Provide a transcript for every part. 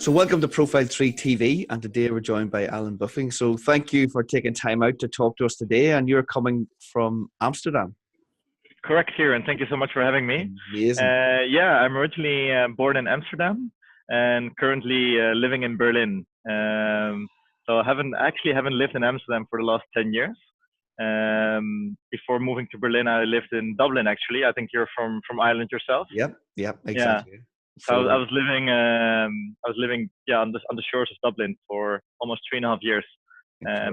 So welcome to ProfileTree TV, and today we're joined by Alain Buffing. So thank you for taking time out to talk to us today, and you're coming from Amsterdam. Correct, here, and thank you so much for having me. Amazing. Yeah, I'm originally born in Amsterdam and currently living in Berlin. So I haven't lived in Amsterdam for the last 10 years. Before moving to Berlin, I lived in Dublin. Actually, I think you're from Ireland yourself. Yep, exactly. Yeah. So I was living on the shores of Dublin for almost 3.5 years.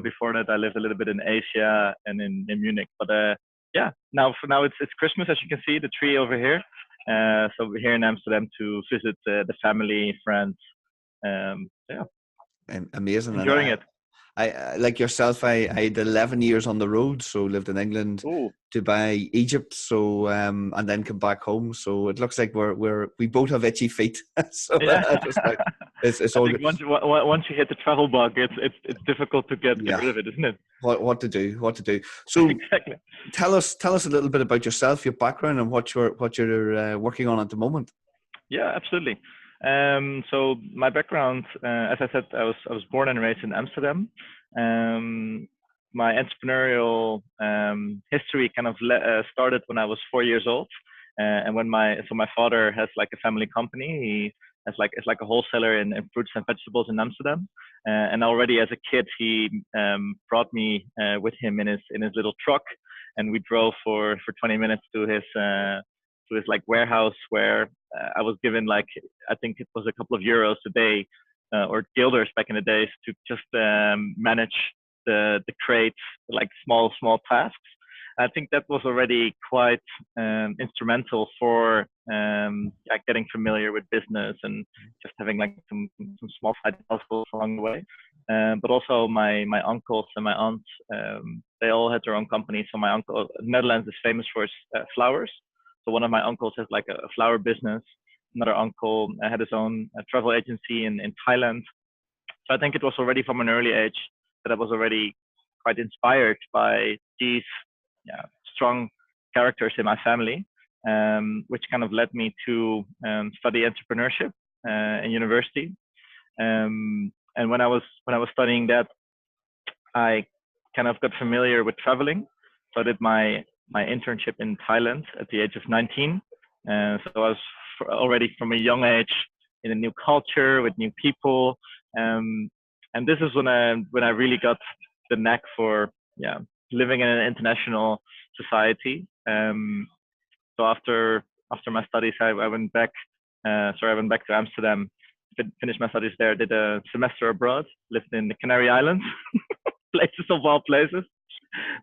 Before that, I lived a little bit in Asia and in Munich. But yeah, now it's Christmas, as you can see the tree over here. So we're here in Amsterdam to visit the family, friends. Yeah, amazing. enjoying it. I like yourself. I had 11 years on the road, so lived in England, Ooh. Dubai, Egypt. So and then come back home. So it looks like we both have itchy feet. So Yeah. it's I all think good. once you hit the travel bug, it's difficult to get rid of it, isn't it? What to do. So exactly. Tell us a little bit about yourself, your background, and what you're working on at the moment. Yeah, absolutely. So my background, as I said, I was born and raised in Amsterdam. My entrepreneurial history kind of started when I was 4 years old, and when my father has like a family company. He has it's like a wholesaler in fruits and vegetables in Amsterdam. And already as a kid, he brought me with him in his little truck, and we drove for 20 minutes to his like warehouse where I was given like, I think it was a couple of euros a day or guilders back in the days to just manage the crates, like small tasks. I think that was already quite instrumental for getting familiar with business and just having like some small side hustles along the way. But also my uncles and my aunts, they all had their own companies. So my uncle, Netherlands is famous for its flowers. So one of my uncles has like a flower business. Another uncle had his own travel agency in Thailand. So I think it was already from an early age that I was already quite inspired by these strong characters in my family, which kind of led me to study entrepreneurship in university. And when I was studying that, I kind of got familiar with traveling. So I did my internship in Thailand at the age of 19. So I was already from a young age in a new culture with new people. And this is when I really got the knack for living in an international society. So after my studies, I went back. I went back to Amsterdam, finished my studies there, did a semester abroad, lived in the Canary Islands, places of all places.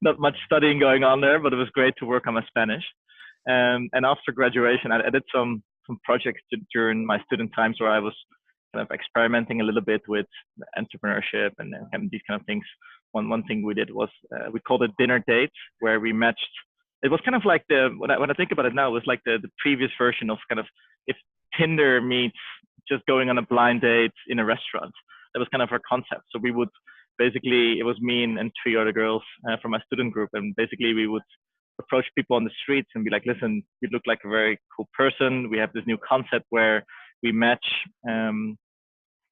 Not much studying going on there, but it was great to work on my Spanish. And after graduation, I did some projects during my student times where I was kind of experimenting a little bit with entrepreneurship and these kind of things. One thing we did was we called it dinner dates, where we matched. It was kind of like when I think about it now, it was like the previous version of kind of if Tinder meets just going on a blind date in a restaurant. That was kind of our concept. So we would basically, it was me and 3 other girls from my student group, and basically we would approach people on the streets and be like, listen, you look like a very cool person. We have this new concept where we match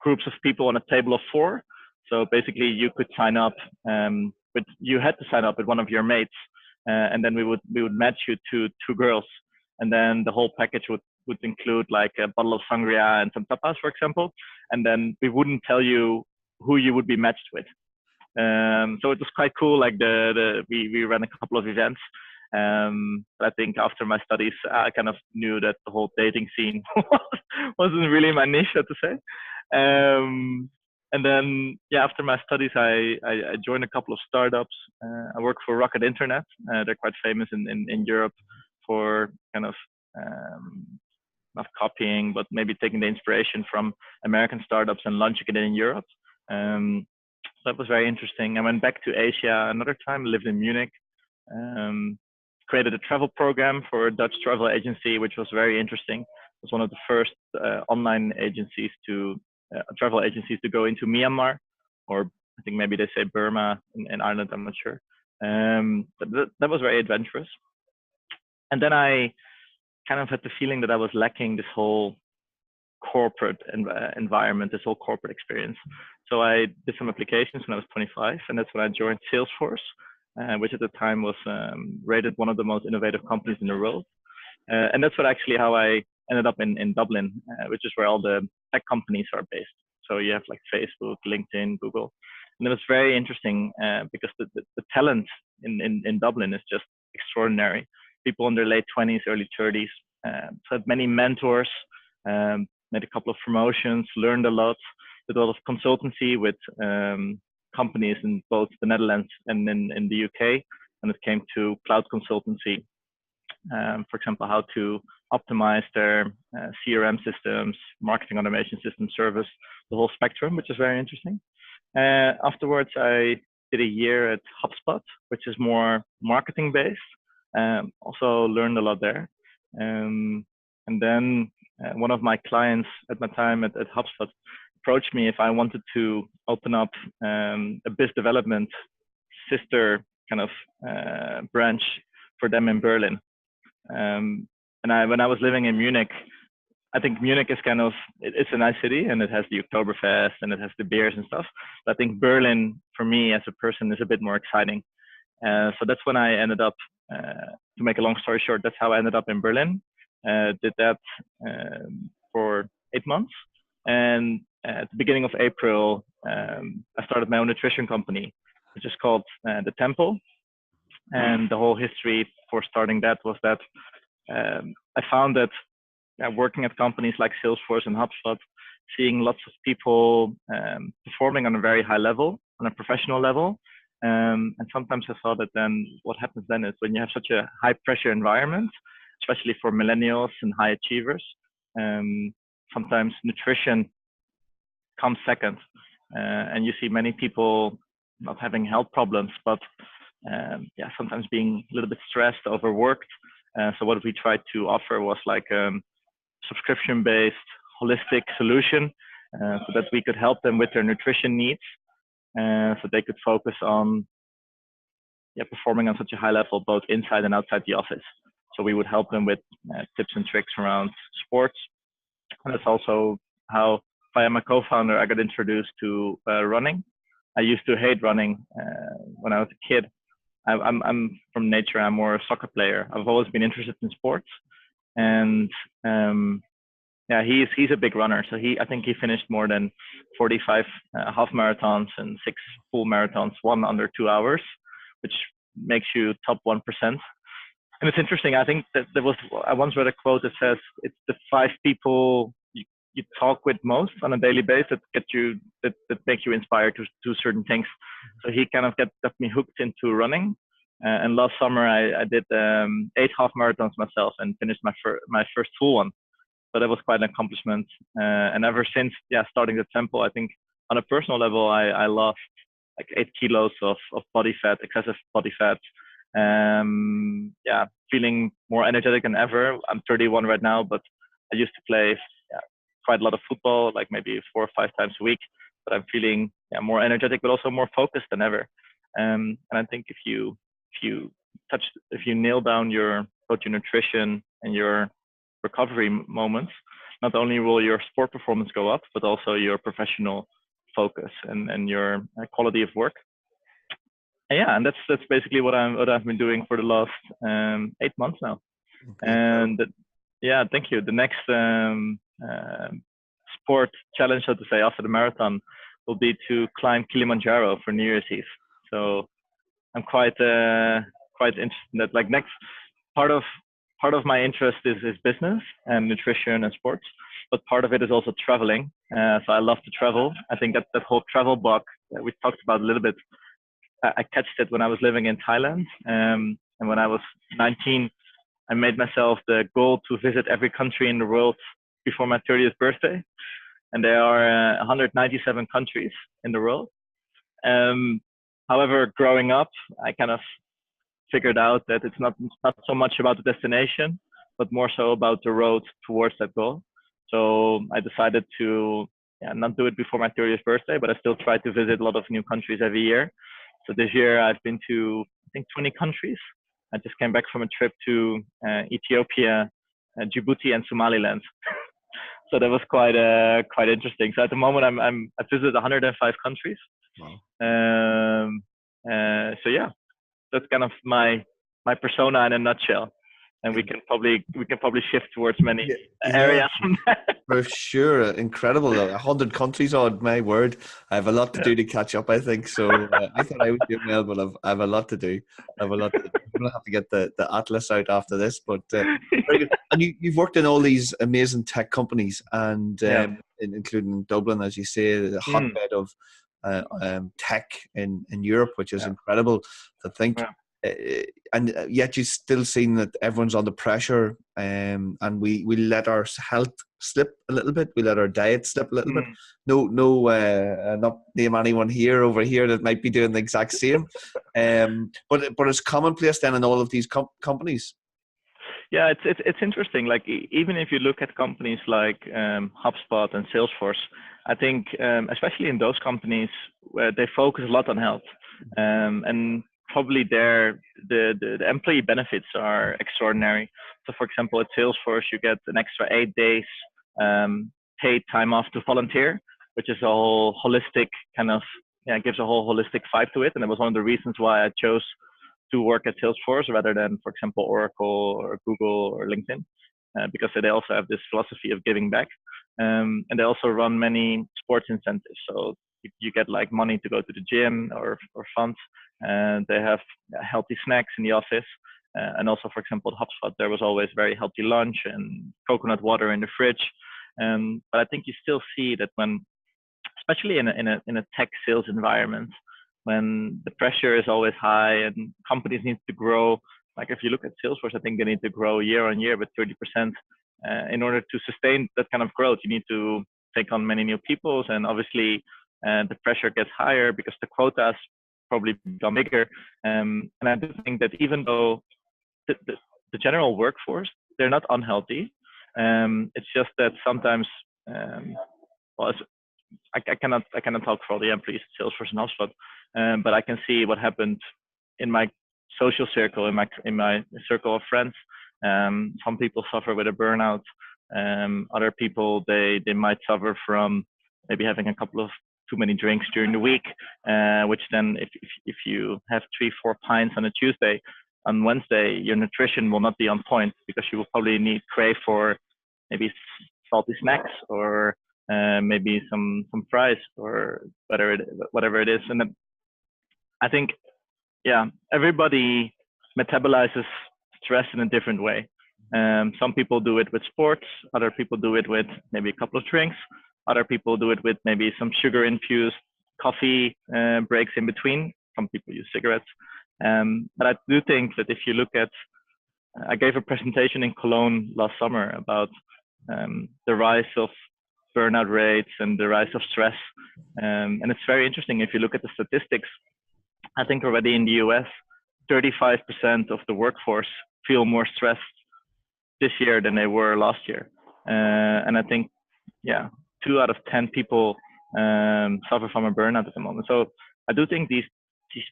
groups of people on a table of 4. So basically you could sign up, but you had to sign up with one of your mates, and then we would match you to 2 girls, and then the whole package would include like a bottle of sangria and some tapas, for example, and then we wouldn't tell you who you would be matched with. So it was quite cool. Like we ran a couple of events. I think after my studies, I kind of knew that the whole dating scene wasn't really my niche, so to say. And then, after my studies, I joined a couple of startups. I work for Rocket Internet. They're quite famous in Europe for kind of not copying, but maybe taking the inspiration from American startups and launching it in Europe. So that was very interesting. I went back to Asia another time, lived in Munich, created a travel program for a Dutch travel agency, which was very interesting. It was one of the first online agencies travel agencies to go into Myanmar, or I think maybe they say Burma in Ireland, I'm not sure. But that was very adventurous. And then I kind of had the feeling that I was lacking this whole corporate environment, this whole corporate experience. So I did some applications when I was 25, and that's when I joined Salesforce, which at the time was rated one of the most innovative companies in the world. And that's actually how I ended up in Dublin, which is where all the tech companies are based. So you have like Facebook, LinkedIn, Google. And it was very interesting because the talent in Dublin is just extraordinary. People in their late 20s, early 30s. So I had many mentors, made a couple of promotions, learned a lot, did a lot of consultancy with companies in both the Netherlands and in the UK. And it came to cloud consultancy. For example, how to optimize their CRM systems, marketing automation system, service, the whole spectrum, which is very interesting. Afterwards, I did a year at HubSpot, which is more marketing based. Also learned a lot there. And then one of my clients at my time at HubSpot approached me if I wanted to open up a biz development sister kind of branch for them in Berlin. And when I was living in Munich, I think Munich is kind of, it's a nice city and it has the Oktoberfest and it has the beers and stuff. But I think Berlin, for me as a person, is a bit more exciting. So that's when I ended up, to make a long story short, that's how I ended up in Berlin. Did that for 8 months. And at the beginning of April, I started my own nutrition company, which is called The Temple. And the whole history for starting that was that I found that working at companies like Salesforce and HubSpot, seeing lots of people performing on a very high level, on a professional level. And sometimes I saw that then what happens then is when you have such a high pressure environment, especially for millennials and high achievers, sometimes nutrition comes second. And you see many people not having health problems, but sometimes being a little bit stressed, overworked. So what we tried to offer was like subscription-based holistic solution so that we could help them with their nutrition needs so they could focus on performing on such a high level both inside and outside the office. So we would help them with tips and tricks around sports. And that's also how, via my co-founder, I got introduced to running. I used to hate running when I was a kid. I'm from nature, I'm more a soccer player. I've always been interested in sports. And he's a big runner. So I think he finished more than 45 half marathons and 6 full marathons, one under 2 hours, which makes you top 1%. And it's interesting. I think that I once read a quote that says it's the 5 people you talk with most on a daily basis that make you inspired to do certain things. So he kind of got me hooked into running. And last summer I did 8 half marathons myself and finished my first full one. So that was quite an accomplishment. And ever since, starting the Temple, I think on a personal level, I lost like 8 kilos of body fat, excessive body fat. Feeling more energetic than ever. I'm 31 right now, but I used to play quite a lot of football, like maybe 4 or 5 times a week. But I'm feeling more energetic, but also more focused than ever. And I think if you nail down both your nutrition and your recovery moments, not only will your sport performance go up, but also your professional focus and your quality of work. And that's basically what I've been doing for the last 8 months now. Okay. And thank you. The next sport challenge, so to say, after the marathon will be to climb Kilimanjaro for New Year's Eve. So I'm quite interested in that. Like, next part of my interest is business and nutrition and sports, but part of it is also traveling. So I love to travel. I think that whole travel bug that we talked about a little bit, I catched it when I was living in Thailand. And when I was 19, I made myself the goal to visit every country in the world before my 30th birthday. And there are 197 countries in the world. However, growing up, I kind of figured out that it's not so much about the destination, but more so about the road towards that goal. So I decided to not do it before my 30th birthday, but I still try to visit a lot of new countries every year. So this year I've been to, I think, 20 countries. I just came back from a trip to Ethiopia, Djibouti, and Somaliland. So that was quite interesting. So at the moment, I've visited 105 countries. Wow. So yeah, that's kind of my persona in a nutshell. And we can probably shift towards many Yeah, areas from that. for sure. Incredible. 100 countries on, my word. I have a lot to do to catch up, I think. So I thought I was doing well, but I have a lot to do. I have a lot to do. I'm going to have to get the atlas out after this. But very good. And you've worked in all these amazing tech companies, and Yeah. including Dublin, as you say, the hotbed of tech in Europe, which is incredible to think. Yeah. And yet you still seen that everyone's under pressure, and we let our health slip a little bit. We let our diet slip a little bit. No, not name anyone over here that might be doing the exact same. But it's commonplace then in all of these companies. Yeah, it's interesting. Like even if you look at companies like HubSpot and Salesforce, I think especially in those companies where they focus a lot on health, and probably the employee benefits are extraordinary. So for example, at Salesforce, you get an extra 8 days paid time off to volunteer, which is a whole holistic kind of, gives a whole holistic vibe to it. And it was one of the reasons why I chose to work at Salesforce rather than, for example, Oracle or Google or LinkedIn, because they also have this philosophy of giving back. And they also run many sports incentives. So you get like money to go to the gym or funds, and they have healthy snacks in the office. And also, for example, at HubSpot, there was always very healthy lunch and coconut water in the fridge. But I think you still see that when, especially in a tech sales environment, when the pressure is always high and companies need to grow. Like if you look at Salesforce, I think they need to grow year on year with 30%. In order to sustain that kind of growth, you need to take on many new people, and obviously the pressure gets higher because the quotas probably become bigger. And I do think that even though the general workforce, they're not unhealthy, it's just that sometimes, well, I cannot talk for all the employees at Salesforce and HubSpot, but I can see what happened in my social circle, in my circle of friends. Some people suffer with a burnout. Other people they might suffer from maybe having a couple of too many drinks during the week, which then if you have 3-4 pints on a Tuesday, on Wednesday your nutrition will not be on point because you will probably crave for maybe salty snacks or maybe some fries or whatever it is. And then I think, everybody metabolizes stress in a different way. Some people do it with sports, other people do it with maybe a couple of drinks, other people do it with maybe some sugar-infused coffee breaks in between. Some people use cigarettes. But I do think that if you look at, I gave a presentation in Cologne last summer about the rise of burnout rates and the rise of stress. And it's very interesting. If you look at the statistics, I think already in the US, 35% of the workforce feel more stressed this year than they were last year. And I think, 2 out of 10 people suffer from a burnout at the moment. So I do think these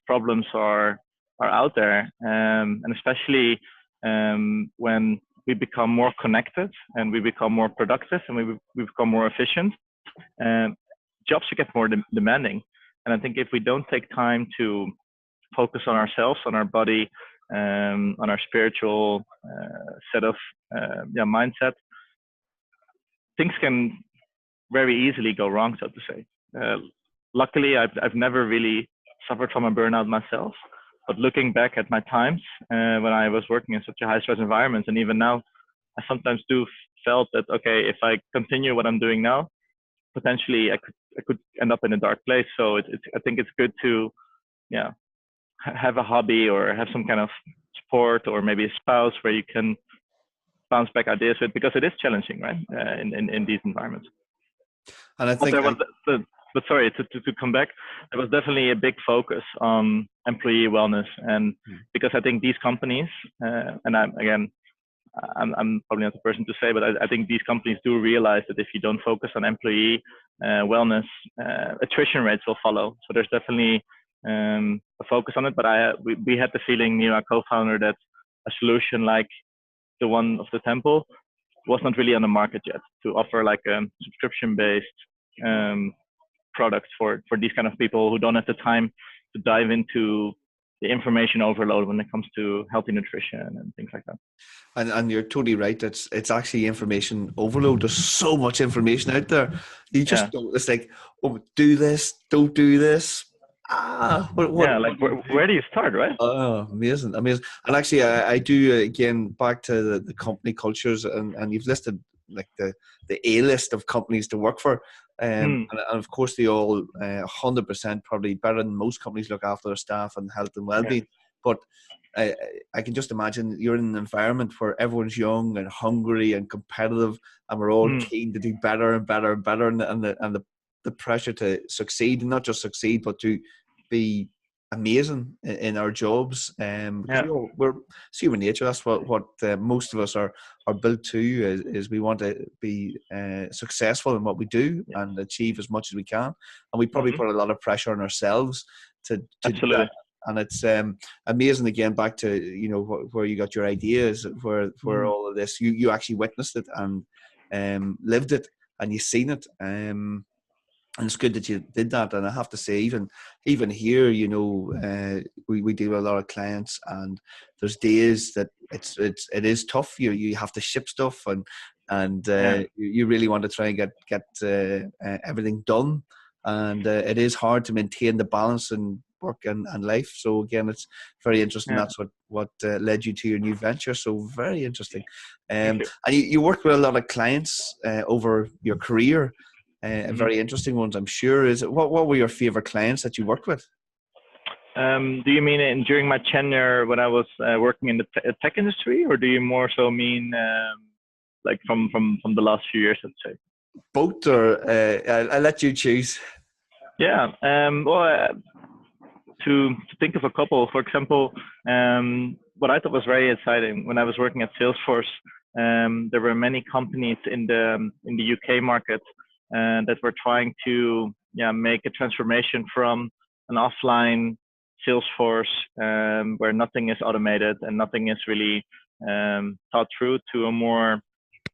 problems are out there, and especially when we become more connected and we become more productive and we become more efficient, jobs should get more demanding. And I think if we don't take time to focus on ourselves, on our body, on our spiritual set of mindset, things can very easily go wrong, so to say. Luckily, I've never really suffered from a burnout myself. But looking back at my times when I was working in such a high stress environment, and even now, I sometimes do felt that, okay, if I continue what I'm doing now, potentially I could end up in a dark place. So I think it's good to, have a hobby or have some kind of sport or maybe a spouse where you can bounce back ideas with, because it is challenging, right? In these environments. And I think, but sorry, to come back, there was definitely a big focus on employee wellness, and because I think these companies, and I'm probably not the person to say, but I think these companies do realize that if you don't focus on employee wellness, attrition rates will follow. So there's definitely a focus on it. But we had the feeling, our co-founder, that a solution like the one of the temple was not really on the market yet to offer like a subscription-based products for these kind of people who don't have the time to dive into the information overload when it comes to healthy nutrition and things like that. And you're totally right. It's actually information overload. There's so much information out there. You just don't. It's like, oh, do this, don't do this. Like where do you start, right? Oh, amazing. And actually, I do again back to the company cultures, and you've listed like the A list of companies to work for, and of course they all 100% probably better than most companies look after their staff and health and well-being. But I can just imagine you're in an environment where everyone's young and hungry and competitive, and we're all keen to do better and better and better, and the pressure to succeed, and not just succeed, but to be amazing in our jobs. Because we're human nature. That's what most of us are built to. Is we want to be successful in what we do and achieve as much as we can, and we probably put a lot of pressure on ourselves to do that. And it's amazing again back to where you got your ideas, where all of this you actually witnessed it and lived it, and you seen it. And it's good that you did that. And I have to say, even here, we deal with a lot of clients, and there's days that it is tough. You have to ship stuff, and you really want to try and get everything done, and it is hard to maintain the balance in work and life. So again, it's very interesting. That's what led you to your new venture. So very interesting. And you worked with a lot of clients over your career. Very interesting ones, I'm sure. What were your favorite clients that you worked with? Do you mean during my tenure when I was working in the tech industry, or do you more so mean like from the last few years, let's say? Both, or I'll let you choose. Yeah. Well, to think of a couple, for example, what I thought was very exciting when I was working at Salesforce, there were many companies in the UK market that were trying to make a transformation from an offline Salesforce where nothing is automated and nothing is really thought through, to a more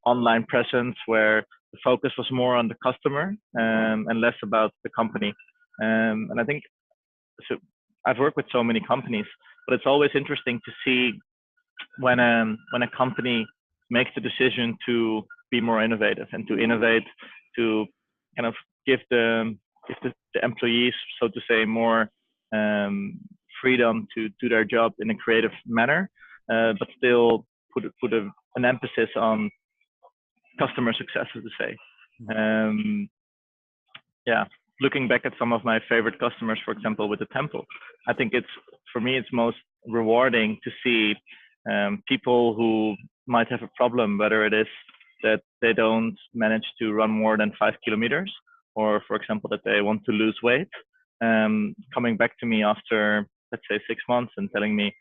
online presence where the focus was more on the customer and less about the company. And I think so. I've worked with so many companies, but it's always interesting to see when a company makes the decision to be more innovative and to innovate, to kind of give the employees, so to say, more freedom to do their job in a creative manner, but still put an emphasis on customer success, so to say. Looking back at some of my favorite customers, for example, with the temple, I think for me, it's most rewarding to see people who might have a problem, whether it is that they don't manage to run more than 5 kilometers, or for example, that they want to lose weight, coming back to me after, let's say, 6 months and telling me,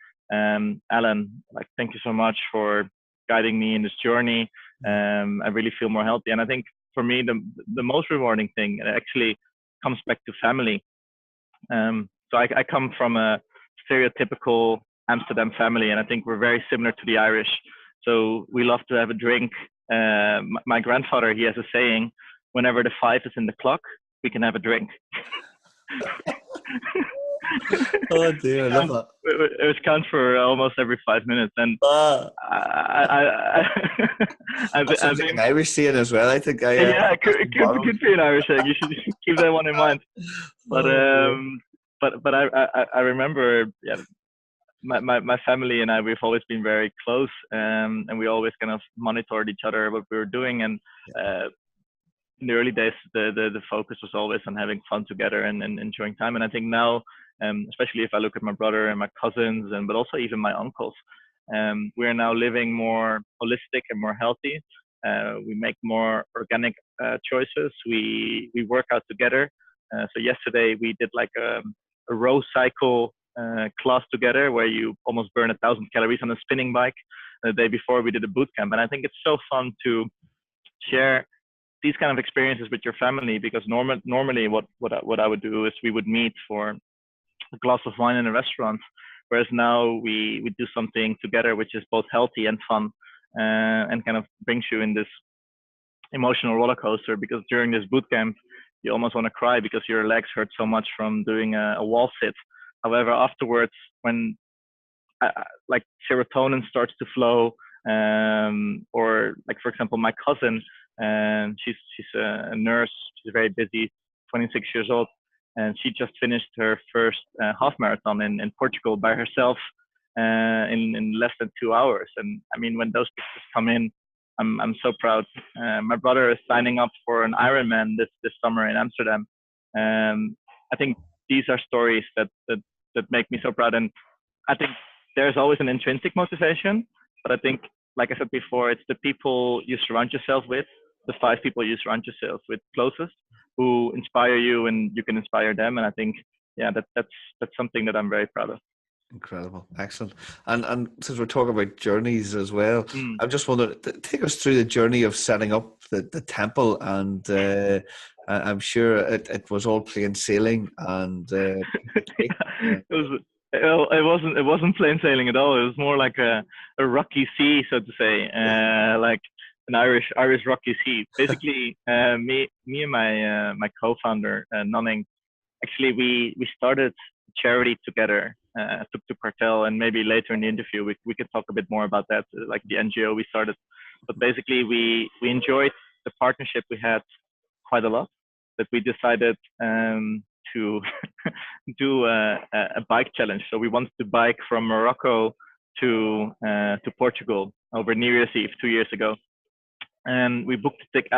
Alan, like, thank you so much for guiding me in this journey. I really feel more healthy. And I think for me, the most rewarding thing, and actually comes back to family. So I come from a stereotypical Amsterdam family, and I think we're very similar to the Irish. So we love to have a drink. My grandfather, he has a saying, whenever the 5 is in the clock, we can have a drink. Oh dear, I love that. It was count for almost every 5 minutes, and that's something an Irish saying as well. I think it could be an Irish saying. You should keep that one in mind. But I remember, my family and I, we've always been very close, and we always kind of monitored each other, what we were doing, and in the early days, the focus was always on having fun together and enjoying time. And I think now, especially if I look at my brother and my cousins, but also even my uncles, we are now living more holistic and more healthy. We make more organic choices. We work out together. So yesterday we did like a row cycle class together, where you almost burn 1,000 calories on a spinning bike. The day before we did a boot camp, and I think it's so fun to share these kind of experiences with your family, because normally what I would do is we would meet for a glass of wine in a restaurant, whereas now we do something together which is both healthy and fun. and kind of brings you in this emotional roller coaster, because during this boot camp, you almost want to cry because your legs hurt so much from doing a wall sit. However, afterwards, when like serotonin starts to flow, or like, for example, my cousin, she's a nurse, she's very busy, 26 years old, and she just finished her first half marathon in Portugal by herself in less than 2 hours. And I mean, when those pictures come in, I'm so proud. My brother is signing up for an Ironman this summer in Amsterdam. I think these are stories that make me so proud. And I think there's always an intrinsic motivation, but I think, like I said before, it's the people you surround yourself with, the 5 people you surround yourself with closest, who inspire you, and you can inspire them. And I think, yeah, that's something that I'm very proud of. Incredible, excellent. And since we're talking about journeys as well, I'm just wondering, take us through the journey of setting up the temple. And I'm sure it was all plain sailing. And it wasn't plain sailing at all. It was more like a rocky sea, so to say, like an Irish rocky sea. Basically, me and my co-founder Nonning, actually we started charity together, Tuktuk Cartel, and maybe later in the interview we could talk a bit more about that, like the NGO we started. But basically, we enjoyed the partnership we had quite a lot, that we decided to do a bike challenge. So we wanted to bike from Morocco to Portugal over New Year's Eve 2 years ago. And we booked a ticket.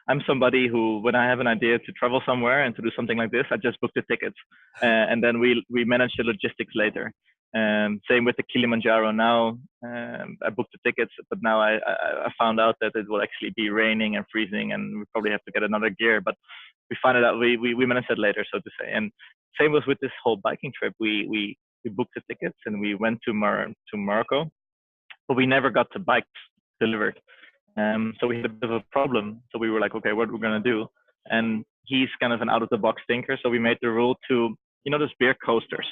I'm somebody who, when I have an idea to travel somewhere and to do something like this, I just book the tickets, and then we manage the logistics later. Same with the Kilimanjaro now. I booked the tickets, but now I found out that it will actually be raining and freezing, and we probably have to get another gear. But we found it out. We managed it later, so to say. And same was with this whole biking trip. We booked the tickets and we went to Morocco, but we never got the bikes delivered. So we had a bit of a problem. So we were like, okay, what are we gonna do? And he's kind of an out of the box thinker. So we made the rule to, those beer coasters.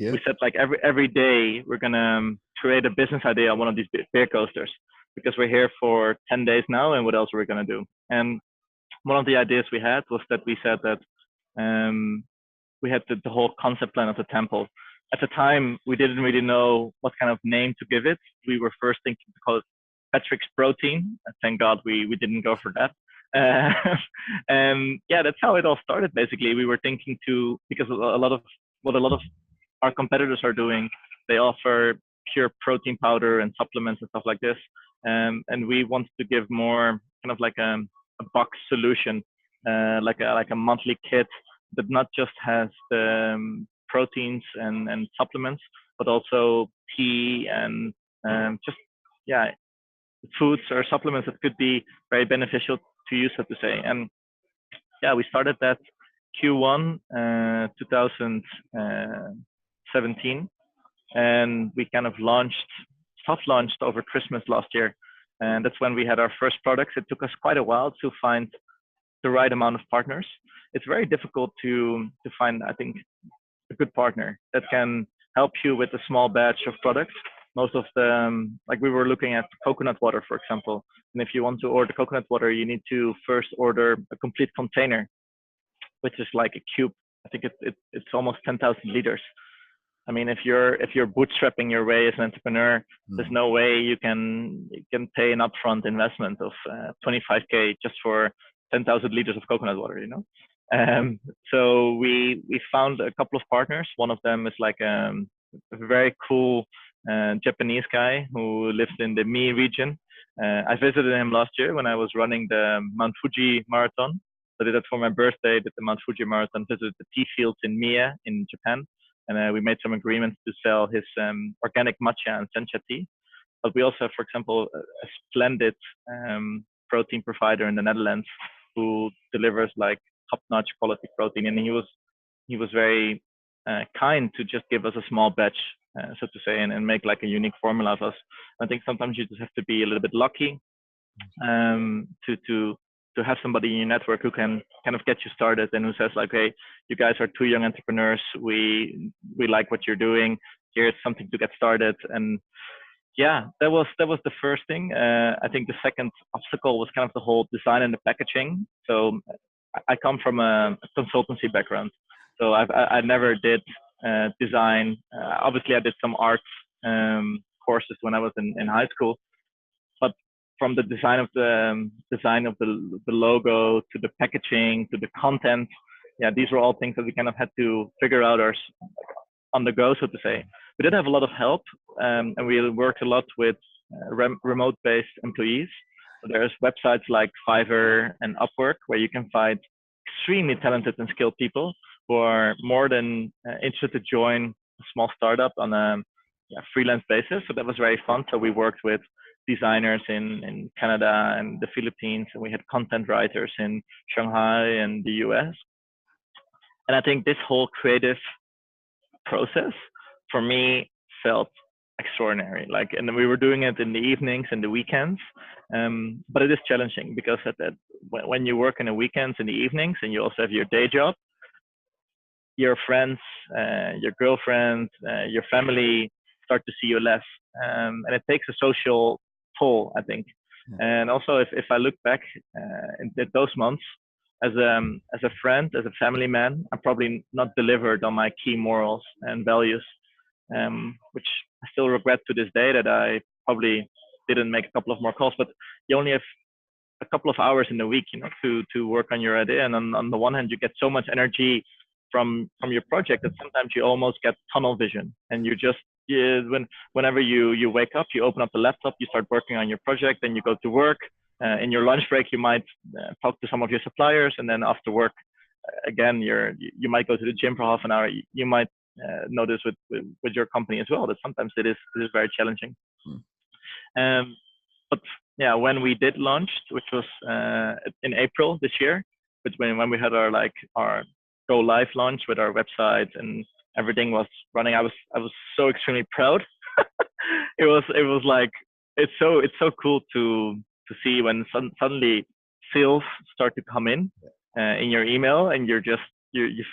Yeah. We said, like, every day we're gonna create a business idea on one of these beer coasters, because we're here for 10 days now, and what else are we gonna do? And one of the ideas we had was that we said that we had the whole concept plan of the temple. At the time, we didn't really know what kind of name to give it. We were first thinking to call it Patrick's Protein. Thank God we didn't go for that. And yeah, that's how it all started. Basically, we were thinking because a lot of our competitors are doing, they offer pure protein powder and supplements and stuff like this. And we wanted to give more kind of like a box solution, like a monthly kit that not just has the proteins and supplements, but also tea and just, yeah, foods or supplements that could be very beneficial to you, so to say. And yeah, we started that Q1 2017, and we kind of soft launched over Christmas last year. And that's when we had our first products. It took us quite a while to find the right amount of partners. It's very difficult to find, I think, a good partner that can help you with a small batch of products. Most of them, like we were looking at coconut water, for example. And if you want to order coconut water, you need to first order a complete container, which is like a cube. I think it's almost 10,000 liters. I mean, if you're bootstrapping your way as an entrepreneur, there's no way you can pay an upfront investment of 25K just for 10,000 liters of coconut water, So we found a couple of partners. One of them is like a very cool Japanese guy who lives in the Mie region. I visited him last year when I was running the Mount Fuji marathon. I did that for my birthday, did the Mount Fuji marathon, visited the tea fields in Mie in Japan. And we made some agreements to sell his organic matcha and sencha tea. But we also have, for example, a splendid protein provider in the Netherlands who delivers like top-notch quality protein. And he was very kind to just give us a small batch, so to say, and make like a unique formula of us. I think sometimes you just have to be a little bit lucky to have somebody in your network who can kind of get you started and who says like, hey, you guys are two young entrepreneurs. We like what you're doing. Here's something to get started. And Yeah, that was the first thing. I think the second obstacle was kind of the whole design and the packaging. So I come from a consultancy background, so I never did design. Obviously, I did some art courses when I was in high school, but from the design of the logo to the packaging to the content, yeah, these were all things that we kind of had to figure out on the go, so to say. We did have a lot of help, and we worked a lot with remote-based employees. So there's websites like Fiverr and Upwork where you can find extremely talented and skilled people who are more than interested to join a small startup on a freelance basis. So that was very fun. So we worked with designers in Canada and the Philippines, and we had content writers in Shanghai and the US. And I think this whole creative process for me felt extraordinary. Like, and we were doing it in the evenings and the weekends. But it is challenging because when you work in the weekends and the evenings, and you also have your day job, your friends, your girlfriend, your family start to see you less, and it takes a social toll, I think. And also, if I look back at those months, as a friend, as a family man, I probably not delivered on my key morals and values, which I still regret to this day that I probably didn't make a couple of more calls. But you only have a couple of hours in the week, to work on your idea. And on the one hand, you get so much energy from your project that sometimes you almost get tunnel vision, and whenever you wake up, you open up the laptop, you start working on your project, then you go to work. In your lunch break, you might talk to some of your suppliers, and then after work, again, you might go to the gym for half an hour. You might notice with your company as well that sometimes it is very challenging. But yeah, when we did launch, which was in April this year, when we had our go live launch with our website and everything was running, I was so extremely proud. It was like it's so cool to see when suddenly sales start to come in your email, and you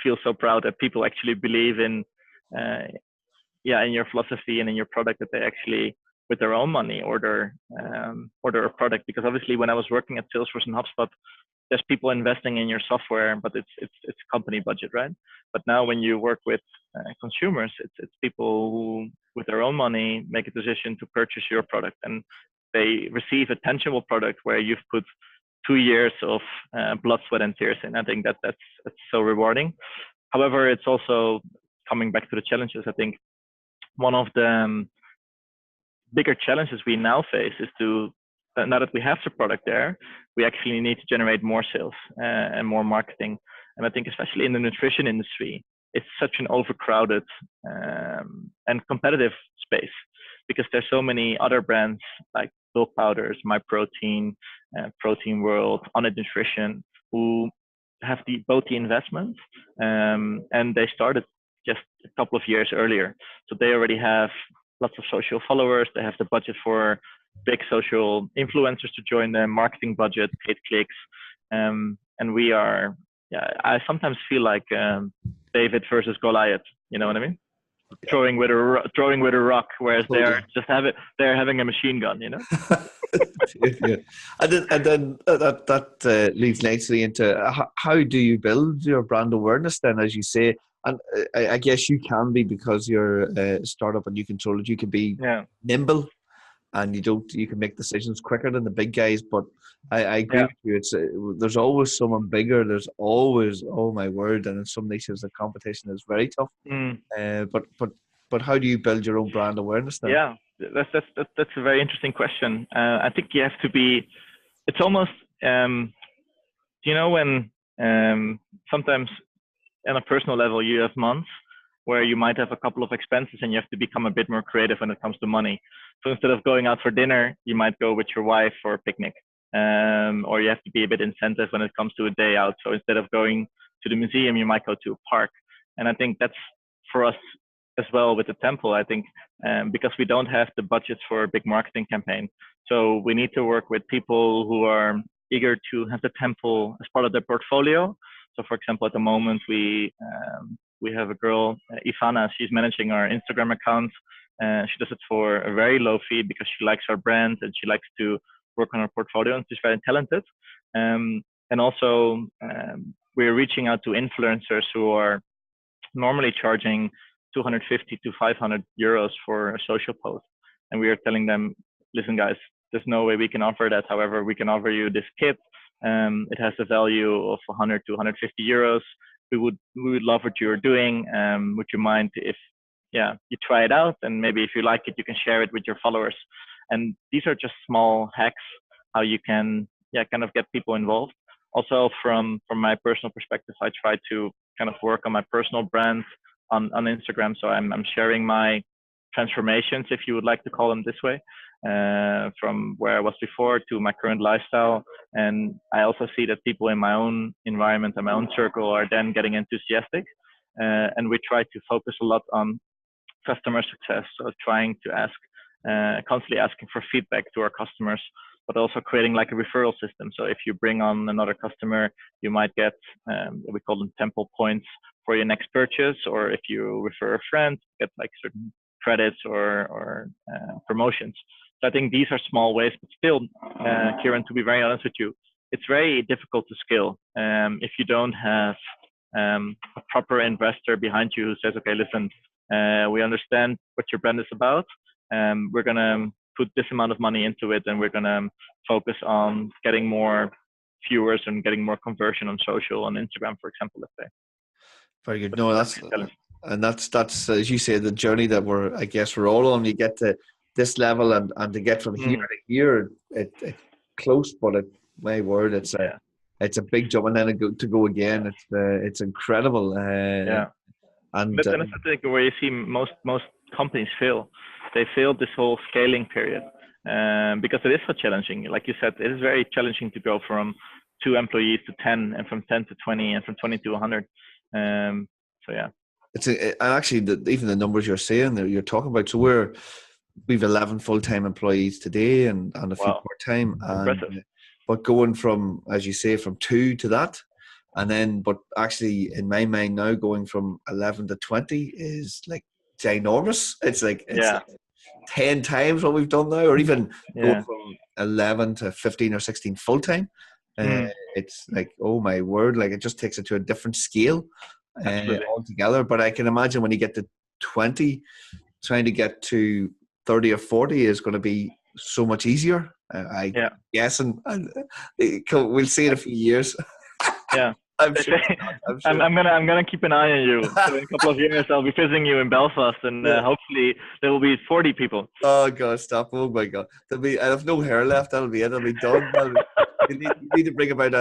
feel so proud that people actually believe in your philosophy and in your product, that they actually with their own money order a product. Because obviously when I was working at Salesforce and HubSpot, there's people investing in your software, but it's company budget, right? But now when you work with consumers, it's people who with their own money make a decision to purchase your product, and they receive a tangible product where you've put 2 years of blood, sweat, and tears in. I think that's so rewarding. However, it's also coming back to the challenges. I think one of the bigger challenges we now face is now that we have the product there, we actually need to generate more sales and more marketing. And I think especially in the nutrition industry, it's such an overcrowded and competitive space, because there's so many other brands like Bulk Powders, My Protein, Protein World, Onnit Nutrition, who have both the investments and they started just a couple of years earlier. So they already have lots of social followers. They have the budget for big social influencers to join their marketing budget, paid clicks. And we are, I sometimes feel like David versus Goliath. You know what I mean? Yeah. Throwing with a rock, whereas they're having a machine gun. Yeah. And then that leads nicely into how do you build your brand awareness then, as you say. And I guess you can be, because you're a startup and you control it. You can be nimble, and you can make decisions quicker than the big guys. But I agree with you. There's always someone bigger. There's always, oh my word! And in some niches, the competition is very tough. But how do you build your own brand awareness then? Yeah, that's a very interesting question. I think you have to be. It's almost when sometimes on a personal level, you have months where you might have a couple of expenses and you have to become a bit more creative when it comes to money. So instead of going out for dinner, you might go with your wife for a picnic, or you have to be a bit incentive when it comes to a day out. So instead of going to the museum, you might go to a park. And I think that's for us as well with the temple. I think because we don't have the budgets for a big marketing campaign. So we need to work with people who are eager to have the temple as part of their portfolio. So for example, at the moment, we have a girl, Ivana, she's managing our Instagram account. She does it for a very low fee because she likes our brand and she likes to work on her portfolio, and she's very talented. And also, we're reaching out to influencers who are normally charging 250 to 500 euros for a social post. And we are telling them, listen, guys, there's no way we can offer that. However, we can offer you this kit. It has a value of 100 to 150 euros. We would love what you're doing. Would you mind if, you try it out, and maybe if you like it, you can share it with your followers. And these are just small hacks how you can, kind of get people involved. Also, from my personal perspective, I try to kind of work on my personal brand on Instagram. So I'm sharing my transformations, if you would like to call them this way, from where I was before to my current lifestyle. And I also see that people in my own environment and my own circle are then getting enthusiastic. And we try to focus a lot on customer success. So trying to constantly asking for feedback to our customers, but also creating like a referral system. So if you bring on another customer, you might get, we call them temple points for your next purchase. Or if you refer a friend, get like certain credits or promotions. So I think these are small ways, but still, Kieran, to be very honest with you, it's very difficult to scale if you don't have a proper investor behind you who says, okay, listen, we understand what your brand is about. We're going to put this amount of money into it, and we're going to focus on getting more viewers and getting more conversion on social, on Instagram, for example, let's say. Very good. No, that's as you say, the journey that we're all on. You get to this level, and to get from here to here, it's close, but my word, it's a big jump, and then to go again, it's incredible. And but then it's I think where you see most companies fail. They failed this whole scaling period because it is so challenging. Like you said, it is very challenging to go from 2 employees to 10, and from 10 to 20, and from 20 to 100. So yeah. And actually, even the numbers you're saying that you're talking about. So we've 11 full-time employees today, and a few part-time. But going from, as you say, from 2 to that, and then, but actually, in my mind now, going from 11 to 20 is like ginormous. It's like 10 times what we've done now, or even going from 11 to 15 or 16 full-time. It's like, oh my word, like it just takes it to a different scale altogether. But I can imagine when you get to 20, trying to get to 30 or 40 is going to be so much easier. I guess, and we'll see in a few years. Yeah. I'm sure. I'm gonna keep an eye on you. So in a couple of years, I'll be visiting you in Belfast, and hopefully there will be 40 people. Oh God, stop! Oh my God, I have no hair left. That'll be it. I'll be done. You need to bring about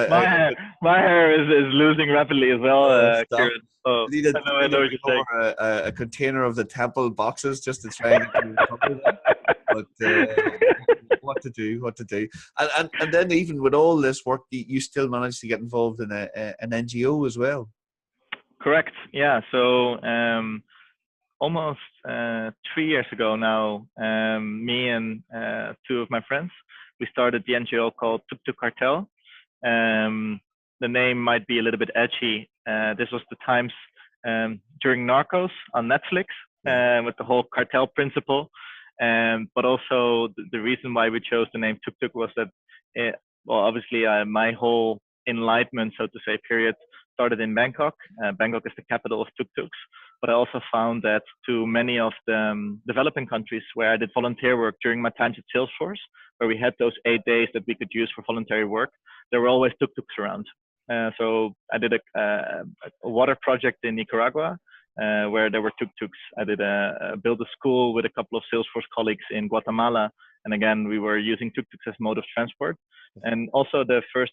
my hair is losing rapidly as well. Kieran. I know what you're saying. A container of the temple boxes just to try and get but what to do, and then even with all this work, you still managed to get involved in an NGO as well. Correct. Yeah. So almost 3 years ago now, me and 2 of my friends, we started the NGO called Tuktuk Cartel. The name might be a little bit edgy. This was the times during Narcos on Netflix, with the whole cartel principle. But also the reason why we chose the name Tuktuk was that, obviously my whole enlightenment, so to say, period started in Bangkok. Bangkok is the capital of tuk-tuks. But I also found that to many of the developing countries where I did volunteer work during my times at Salesforce, where we had those 8 days that we could use for voluntary work, there were always tuk-tuks around. So I did a water project in Nicaragua, where there were tuk-tuks. I did build a school with a couple of Salesforce colleagues in Guatemala. And again, we were using tuk-tuks as mode of transport. And also the first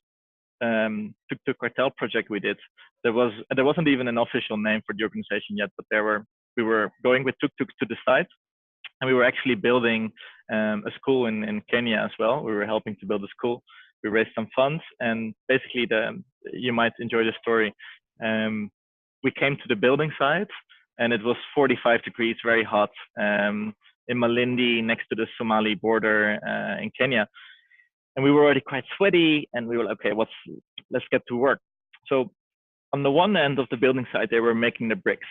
Tuktuk Cartel project we did, there wasn't even an official name for the organization yet, but we were going with tuk-tuks to the site, and we were actually building a school in Kenya as well. We were helping to build a school. We raised some funds, and basically you might enjoy the story. We came to the building site, and it was 45 degrees, very hot, in Malindi, next to the Somali border in Kenya. And we were already quite sweaty, and we were like, okay, let's get to work. So on the one end of the building site, they were making the bricks.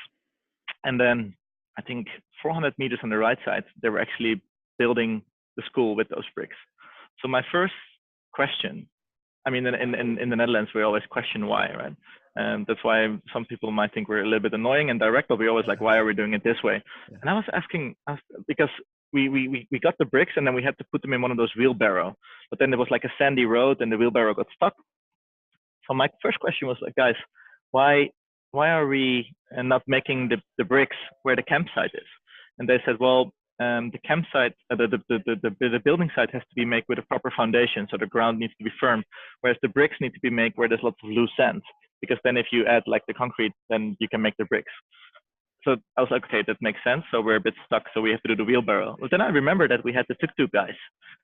And then I think 400 meters on the right side, they were actually building the school with those bricks. So my first question, I mean, in the Netherlands, we always question why, right? And that's why some people might think we're a little bit annoying and direct, but we always like, why are we doing it this way? Yeah. And I was asking, because we got the bricks and then we had to put them in one of those wheelbarrow, but then there was like a sandy road and the wheelbarrow got stuck. So my first question was like, guys, why are we not making the bricks where the campsite is? And they said, well, the campsite, the building site has to be made with a proper foundation, so the ground needs to be firm, whereas the bricks need to be made where there's lots of loose sand, because then if you add like the concrete, then you can make the bricks. So I was like, okay, that makes sense. So we're a bit stuck, so we have to do the wheelbarrow. But then I remember that we had the tuk-tuk guys,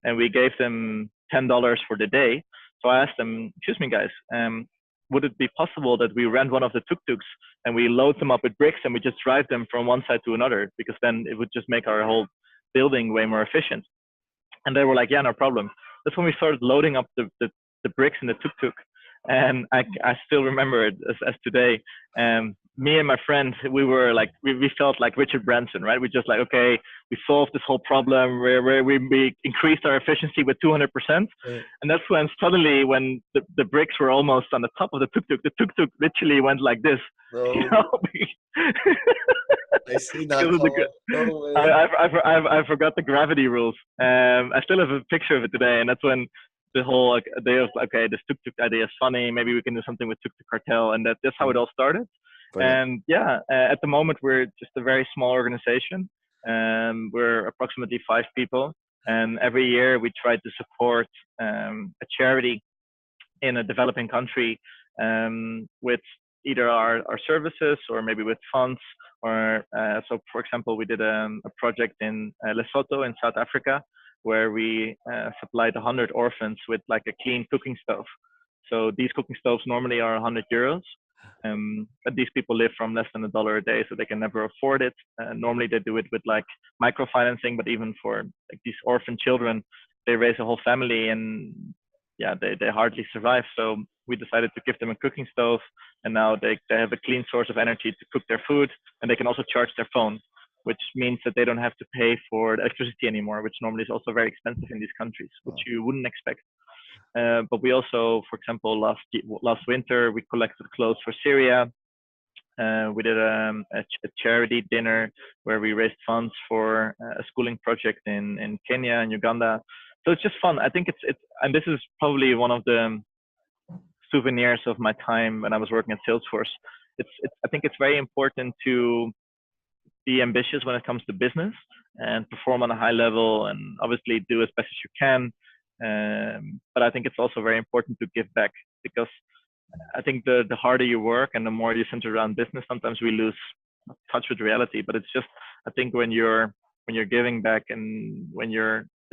and we gave them $10 for the day. So I asked them, excuse me, guys, would it be possible that we rent one of the tuk-tuks and we load them up with bricks and we just drive them from one side to another, because then it would just make our whole building way more efficient. And they were like, yeah, no problem. That's when we started loading up the bricks in the tuk-tuk. And I still remember it as today. Me and my friend, we were like, we felt like Richard Branson, right? We just like, okay, we solved this whole problem where we increased our efficiency with 200%. And that's when suddenly, when the bricks were almost on the top of the tuk-tuk literally went like this. No. You know? I see that. I forgot the gravity rules. I still have a picture of it today, and that's when the whole idea of, okay, this tuk-tuk idea is funny. Maybe we can do something with Tuktuk Cartel, and that's how it all started. Brilliant. And yeah, at the moment we're just a very small organization. We're approximately 5 people, and every year we try to support a charity in a developing country with either our services or maybe with funds. Or so, for example, we did a project in Lesotho in South Africa, where we supplied 100 orphans with like a clean cooking stove. So these cooking stoves normally are 100 euros. But these people live from less than $1 a day, so they can never afford it. Normally they do it with like microfinancing, but even for like these orphan children, they raise a whole family and yeah, they hardly survive. So we decided to give them a cooking stove, and now they have a clean source of energy to cook their food, and they can also charge their phone, which means that they don't have to pay for the electricity anymore, which normally is also very expensive in these countries, which you wouldn't expect. But we also, for example, last winter, we collected clothes for Syria. We did a charity dinner where we raised funds for a schooling project in Kenya and Uganda. So it's just fun. I think and this is probably one of the souvenirs of my time when I was working at Salesforce. I think it's very important to be ambitious when it comes to business and perform on a high level, and obviously do as best as you can. But I think it's also very important to give back, because I think the harder you work and the more you center around business, sometimes we lose touch with reality. But it's just, I think when you're giving back, and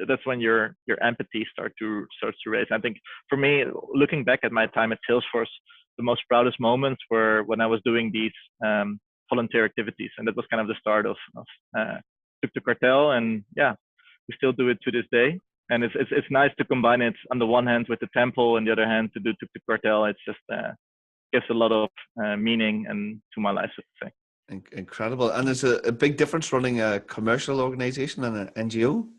that's when your empathy starts to raise. I think for me, looking back at my time at Salesforce, the most proudest moments were when I was doing these volunteer activities, and that was kind of the start of Tuktuk Cartel. And yeah, we still do it to this day. And it's nice to combine it on the one hand with the temple, and the other hand to do Tuktuk Cartel. It's just gives a lot of meaning and to my life, so to say. Incredible. And there's a big difference running a commercial organization and an NGO.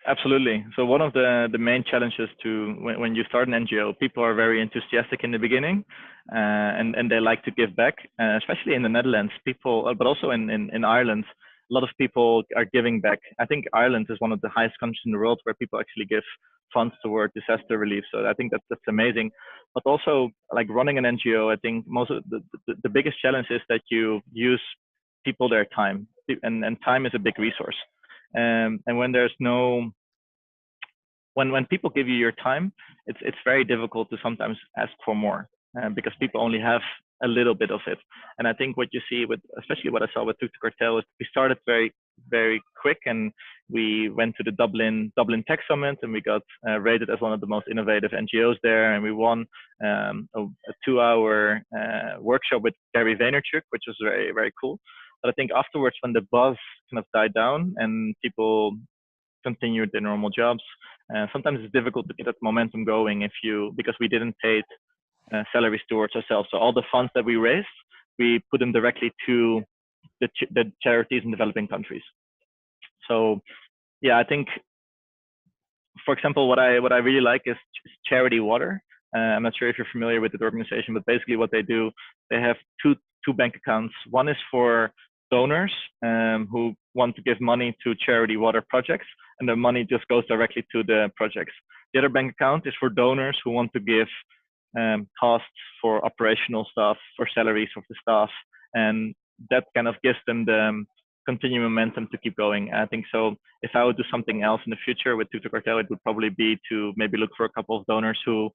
Absolutely. So one of the main challenges to when you start an NGO, people are very enthusiastic in the beginning, and they like to give back, especially in the Netherlands. People, but also in Ireland, a lot of people are giving back. I think Ireland is one of the highest countries in the world where people actually give funds toward disaster relief. So I think that's amazing. But also, like running an NGO, I think most of the biggest challenge is that you use people their time, and time is a big resource. And when there's no, when people give you your time, it's very difficult to sometimes ask for more, because people only have a little bit of it. And I think what you see with, especially what I saw with Tuktuk Cartel, is we started very, very quick, and we went to the Dublin Tech Summit, and we got rated as one of the most innovative NGOs there, and we won a 2-hour workshop with Gary Vaynerchuk, which was very, very cool. But I think afterwards, when the buzz kind of died down and people continued their normal jobs, sometimes it's difficult to get that momentum going because we didn't pay salaries towards ourselves. So all the funds that we raised, we put them directly to the charities in developing countries. So yeah, I think, for example, what I really like is Charity Water. I'm not sure if you're familiar with the organization, but basically what they do, they have two bank accounts. One is for donors who want to give money to charity water projects, and the money just goes directly to the projects. The other bank account is for donors who want to give costs for operational stuff, for salaries of the staff, and that kind of gives them the continued momentum to keep going. I think so. If I would do something else in the future with Tuktuk Cartel, it would probably be to maybe look for a couple of donors who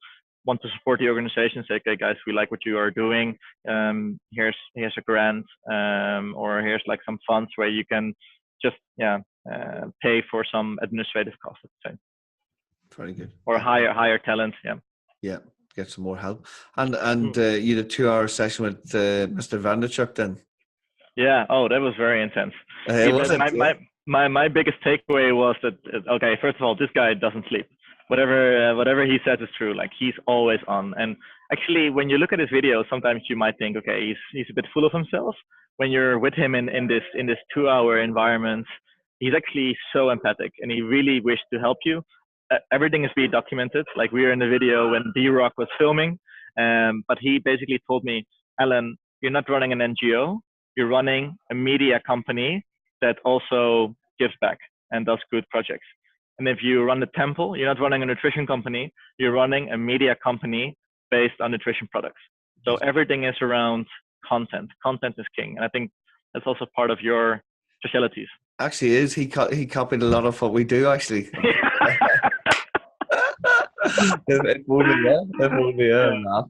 want to support the organization. Say, okay, guys, we like what you are doing. Here's a grant, or here's like some funds where you can just pay for some administrative costs. I'd say. Very good. Or hire talent. Yeah. Yeah. Get some more help. And you had a 2-hour session with Mr. Vanderchuk then. Yeah. Oh, that was very intense. My biggest takeaway was that, okay, first of all, this guy doesn't sleep. Whatever he says is true. Like, he's always on. And actually, when you look at his videos, sometimes you might think, okay, he's a bit full of himself. When you're with him in this 2-hour environment, he's actually so empathic, and he really wished to help you. Everything is being documented. Like, we were in the video when D-Rock was filming, but he basically told me, Alan, you're not running an NGO. You're running a media company that also gives back and does good projects. And if you run the temple, you're not running a nutrition company. You're running a media company based on nutrition products. So everything is around content. Content is king. And I think that's also part of your specialties. Actually is. He copied a lot of what we do, actually. If only, yeah.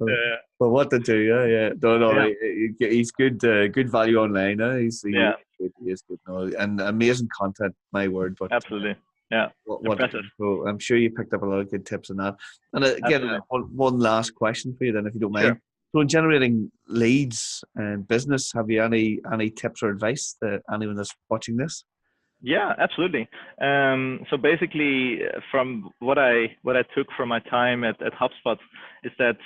But what to do, yeah. No, he's good value online. He is good. No, and amazing content, my word. But absolutely, yeah. Impressive. So I'm sure you picked up a lot of good tips on that. And again, one last question for you, then, if you don't mind. Sure. So, in generating leads and business, have you any tips or advice that anyone that's watching this? Yeah, absolutely. So basically, from what I took from my time at HubSpot is that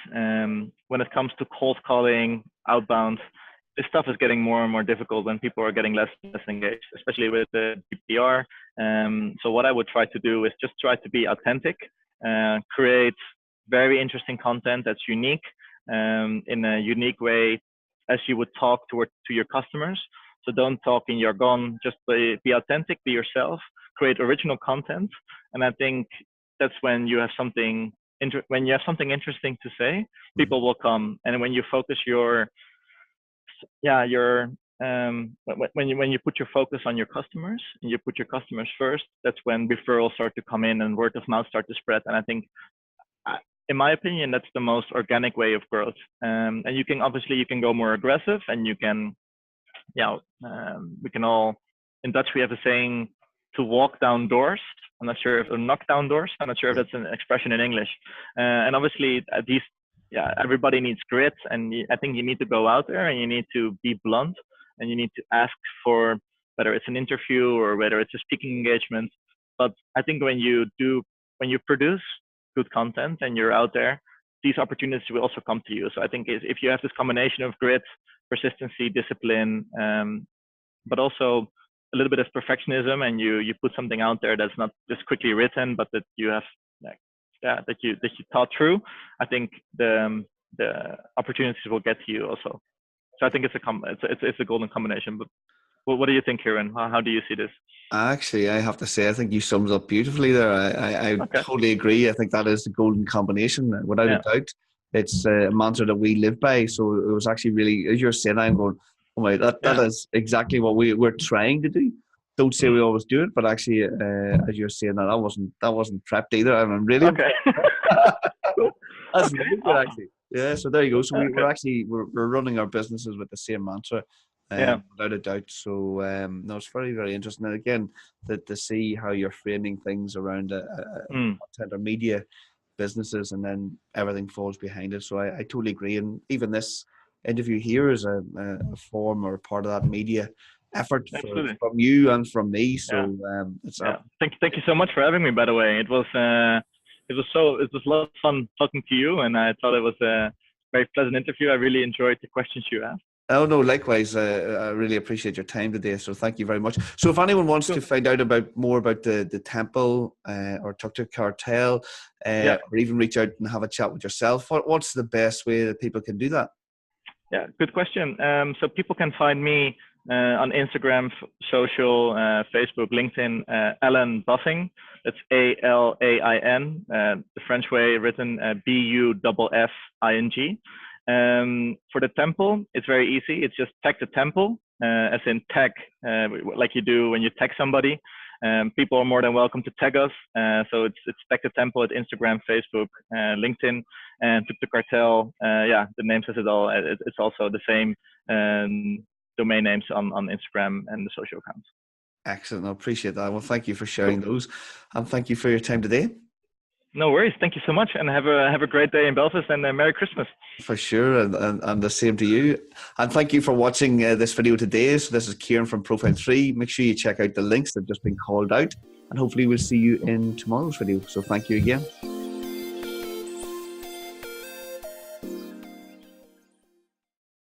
when it comes to cold calling, outbound, this stuff is getting more and more difficult when people are getting less engaged, especially with the GDPR. So what I would try to do is just try to be authentic, create very interesting content that's unique, in a unique way, as you would talk to your customers. So don't talk in jargon, just be authentic, be yourself, create original content. And I think that's when you have something interesting to say, people will come. And when you focus when you put your focus on your customers and you put your customers first, that's when referrals start to come in and word of mouth start to spread. And I think, in my opinion, that's the most organic way of growth. And you can go more aggressive, and you can, we can all, in Dutch, we have a saying, to walk down doors. I'm not sure or knock down doors. I'm not sure if that's an expression in English. And obviously everybody needs grit. And I think you need to go out there and you need to be blunt, and you need to ask for, whether it's an interview or whether it's a speaking engagement. But I think when you produce good content and you're out there, these opportunities will also come to you. So I think if you have this combination of grit, persistency, discipline, but also a little bit of perfectionism, and you put something out there that's not just quickly written, but that you have that you thought through, I think the opportunities will get to you also. So I think it's a golden combination. But what do you think, Kieran? How do you see this? Actually, I have to say, I think you summed it up beautifully there. I totally agree. I think that is the golden combination, without a doubt. It's a mantra that we live by. So it was actually really, as you're saying, I'm going, oh my, that is exactly what we're trying to do. Don't say we always do it, but actually, as you're saying, that wasn't prepped either. I'm really okay. That's really good, actually. Yeah. So there you go. So we're running our businesses with the same mantra. Without a doubt. So no, it's very, very interesting. And again, to see how you're framing things around content or media businesses, and then everything falls behind it. So I totally agree. And even this interview here is a form or part of that media effort from you and from me. So thank you so much for having me. By the way, it was a lot of fun talking to you, and I thought it was a very pleasant interview. I really enjoyed the questions you asked. Oh no, likewise. I really appreciate your time today. So thank you very much. So if anyone wants to find out more about the temple or Tuktuk Cartel, or even reach out and have a chat with yourself, what's the best way that people can do that? Yeah, good question. So people can find me on Instagram, social, Facebook, LinkedIn, Alain Buffing. That's Alain, the French way written Buffing. For the temple, it's very easy. It's just tag the temple, as in tag, like you do when you tag somebody. People are more than welcome to tag us. So it's tag the temple at Instagram, Facebook, LinkedIn, and Tuktuk Cartel. The name says it all. It's also the same domain names on Instagram and the social accounts. Excellent. I appreciate that. Well, thank you for sharing those, and thank you for your time today. No worries. Thank you so much, and have a great day in Belfast, and Merry Christmas. For sure, and the same to you. And thank you for watching this video today. So this is Kieran from ProfileTree. Make sure you check out the links that have just been called out, and hopefully we'll see you in tomorrow's video. So thank you again.